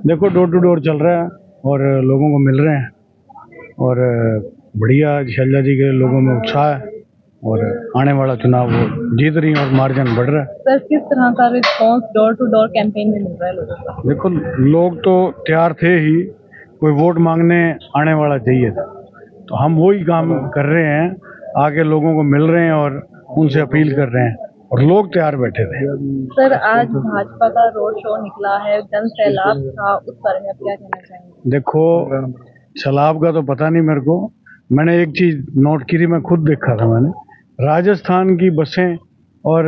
देखो door to door चल रहा है और लोगों को मिल रहे हैं और बढ़िया शैलजा जी के लोगों में उत्साह है और आने वाला चुनाव वो जीत रही है और मार्जिन बढ़ रहा है। सर किस तरह का response door to door campaign में मिल रहा है लोगों को? देखो लोग तो तैयार थे ही, कोई वोट मांगने आने वाला चाहिए था, तो हम वही काम कर रहे हैं, आके लोगों को मिल रहे हैं और उनसे अपील कर रहे हैं और लोग तैयार बैठे थे। सर आज भाजपा का रोड शो निकला है, जन सैलाब था, उस बारे में आप क्या कहना चाहेंगे? देखो सैलाब का तो पता नहीं मेरे को, मैंने एक चीज़ नोट की थी, मैं खुद देखा था मैंने, राजस्थान की बसें और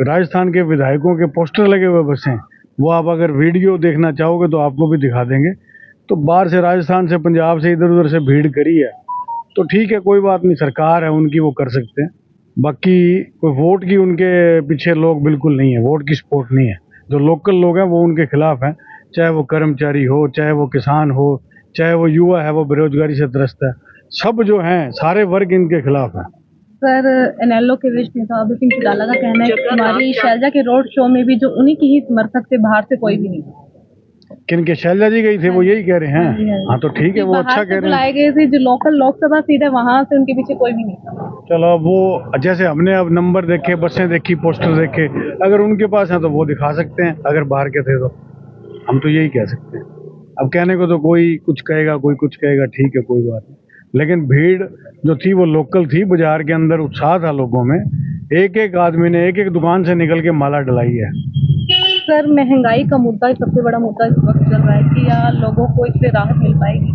राजस्थान के विधायकों के पोस्टर लगे हुए बसें, वो आप अगर वीडियो देखना चाहोगे तो आपको भी दिखा देंगे। तो बाहर से राजस्थान से पंजाब से इधर उधर से भीड़ करी है, तो ठीक है कोई बात नहीं, सरकार है उनकी, वो कर सकते हैं। बाकी कोई वोट की उनके पीछे लोग बिल्कुल नहीं है, वोट की सपोर्ट नहीं है। जो लोकल लोग हैं वो उनके खिलाफ हैं, चाहे वो कर्मचारी हो, चाहे वो किसान हो, चाहे वो युवा है, वो बेरोजगारी से त्रस्त है, सब जो हैं सारे वर्ग इनके खिलाफ हैं। सर एनएलओ के वरिष्ठ नेता अभय सिंह चौटाला का कहना है कि हमारी शैलजा के रोड शो में भी जो उन्हीं की ही समर्थक थे, बाहर से कोई भी नहीं था। किनके? शैलजा जी गई थे, वो यही कह रहे हैं। हाँ तो ठीक है, वो अच्छा कह रहे हैं। बुलाए गए थे जो लोकल लोकसभा सीट है, वहां से उनके पीछे कोई भी नहीं था। चलो वो जैसे हमने अब नंबर देखे, बसें देखी, पोस्टर देखे, अगर उनके पास है तो वो दिखा सकते हैं, अगर बाहर के थे तो हम तो यही कह सकते हैं। अब कहने को तो कोई कुछ कहेगा, कोई कुछ कहेगा, ठीक है कोई बात नहीं, लेकिन भीड़ जो थी वो लोकल थी, बाजार के अंदर उत्साह था लोगों में, एक एक आदमी ने एक एक दुकान से निकल के माला डलाई है। सर महंगाई का मुद्दा सबसे बड़ा मुद्दा इस वक्त चल रहा है कि या लोगों को इससे राहत मिल पाएगी?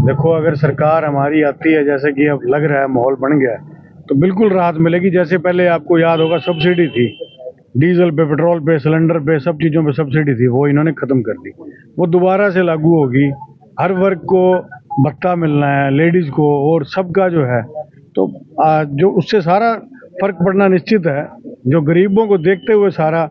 देखो अगर सरकार हमारी आती है, जैसे कि अब लग रहा है माहौल बन गया है, तो बिल्कुल राहत मिलेगी। जैसे पहले आपको याद होगा सब्सिडी थी, डीजल पे, पेट्रोल पे, सिलेंडर पे, सब चीज़ों पे सब्सिडी थी, वो इन्होंने ख़त्म कर दी, वो दोबारा से लागू होगी। हर वर्ग को भत्ता मिलना है, लेडीज़ को, और सबका जो है, तो जो उससे सारा फर्क पड़ना निश्चित है। जो गरीबों को देखते हुए सारा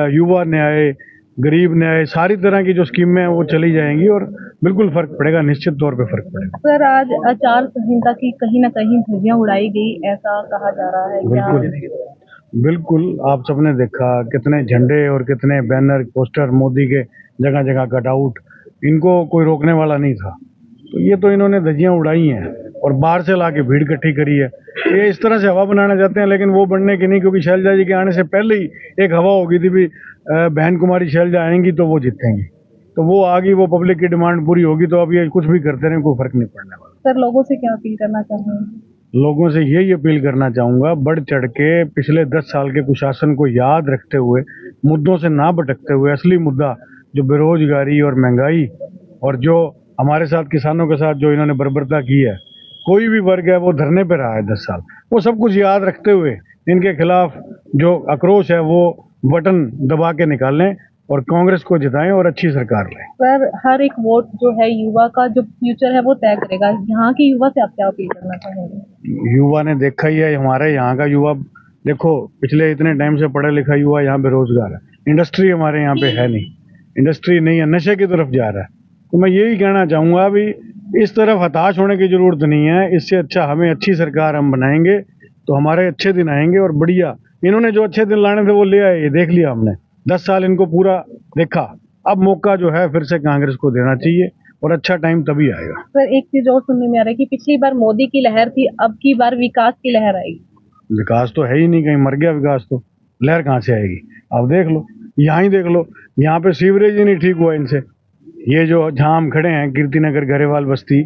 युवा न्याय, गरीब न्याय, सारी तरह की जो स्कीमें हैं वो चली जाएंगी और बिल्कुल फर्क पड़ेगा, निश्चित तौर पे फर्क पड़ेगा। सर आज आचार संहिता की कहीं ना कहीं धज्जियां उड़ाई गई, ऐसा कहा जा रहा है। बिल्कुल बिल्कुल, आप सबने देखा कितने झंडे और कितने बैनर, पोस्टर, मोदी के जगह जगह कटआउट, इनको कोई रोकने वाला नहीं था। तो ये तो इन्होंने धज्जियां उड़ाई हैं और बाहर से ला के भीड़ इकट्ठी करी है। ये इस तरह से हवा बनाना चाहते हैं, लेकिन वो बनने की नहीं, क्योंकि शैलजा जी के आने से पहले ही एक हवा हो गई थी भी बहन कुमारी शैलजा आएंगी तो वो जीतेंगी, तो वो आ गई, वो पब्लिक की डिमांड पूरी होगी, तो अब ये कुछ भी करते रहे, कोई फर्क नहीं पड़ने वाला। सर लोगों से क्या अपील करना चाहेंगे? लोगों से यही अपील करना चाहूँगा, बढ़ चढ़ के पिछले 10 साल के कुशासन को याद रखते हुए, मुद्दों से ना भटकते हुए, असली मुद्दा जो बेरोजगारी और महंगाई और जो हमारे साथ किसानों के साथ जो इन्होंने बर्बरता की है, कोई भी वर्ग है वो धरने पे रहा है 10 साल, वो सब कुछ याद रखते हुए इनके खिलाफ जो आक्रोश है वो बटन दबा के निकालें और कांग्रेस को जिताएं और अच्छी सरकार लें। सर हर एक वोट जो है युवा का जो फ्यूचर है वो तय करेगा, यहाँ के युवा से आप क्या अपील करना चाहेंगे? युवा ने देखा ही है, हमारे यहाँ का युवा देखो, पिछले इतने टाइम से पढ़ा लिखा युवा यहाँ बेरोजगार है, इंडस्ट्री हमारे यहाँ पे है नहीं, इंडस्ट्री नहीं है, नशे की तरफ जा रहा है। तो मैं यही कहना चाहूँगा भी इस तरफ हताश होने की ज़रूरत नहीं है, इससे अच्छा हमें अच्छी सरकार हम बनाएंगे तो हमारे अच्छे दिन आएंगे और बढ़िया। इन्होंने जो अच्छे दिन लाने थे वो ले आए, ये देख लिया हमने, 10 साल इनको पूरा देखा, अब मौका जो है फिर से कांग्रेस को देना चाहिए और अच्छा टाइम तभी आएगा। सर एक चीज और सुनने में आ रहा है कि पिछली बार मोदी की लहर थी, अब की बार विकास की लहर आएगी। विकास तो है ही नहीं, कहीं मर गया विकास, तो लहर कहाँ से आएगी? आप देख लो, यहाँ ही देख लो, यहाँ पे सीवरेज ही नहीं ठीक हुआ इनसे। ये जो जहाँ हम खड़े हैं कीर्तिनगर गरेवाल बस्ती,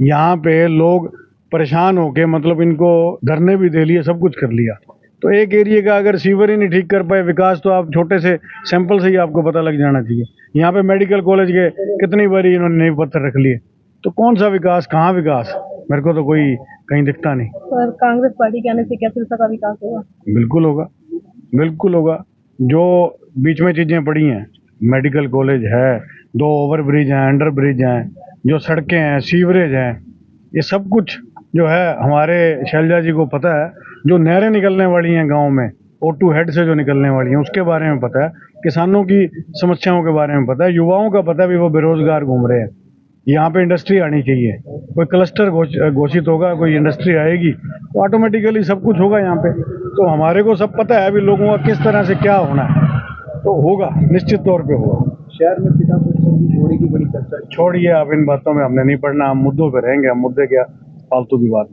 यहाँ पे लोग परेशान होके, मतलब इनको धरने भी दे लिए, सब कुछ कर लिया, तो एक एरिया का अगर सीवर ही नहीं ठीक कर पाए, विकास तो आप छोटे से सैंपल से ही आपको पता लग जाना चाहिए। यहाँ पे मेडिकल कॉलेज के कितनी बारी इन्होंने नींव पत्थर रख लिए, तो कौन सा विकास, कहाँ विकास? मेरे को तो कोई कहीं दिखता नहीं। सर कांग्रेस पार्टी के आने से क्या सिरसा का विकास होगा? बिल्कुल होगा, बिल्कुल होगा। जो बीच में चीज़ें पड़ी हैं, मेडिकल कॉलेज है, 2 ओवर ब्रिज हैं, अंडर ब्रिज हैं, जो सड़कें हैं, सीवरेज हैं, ये सब कुछ जो है हमारे शैलजा जी को पता है। जो नहरें निकलने वाली हैं गांव में, O2 हेड से जो निकलने वाली हैं, उसके बारे में पता है, किसानों की समस्याओं के बारे में पता है, युवाओं का पता है भी वो बेरोजगार घूम रहे हैं। यहाँ पे इंडस्ट्री आनी चाहिए, कोई क्लस्टर घोषित होगा, कोई इंडस्ट्री आएगी तो ऑटोमेटिकली सब कुछ होगा यहाँ पे। तो हमारे को सब पता है अभी लोगों का किस तरह से क्या होना है, तो होगा, निश्चित तौर पे होगा। शहर में पिता पुत्र की जोड़ी की बड़ी चर्चा है। छोड़िए, आप इन बातों में हमने नहीं पढ़ना, हम मुद्दों पे रहेंगे, हम मुद्दे क्या फालतू की बात नहीं।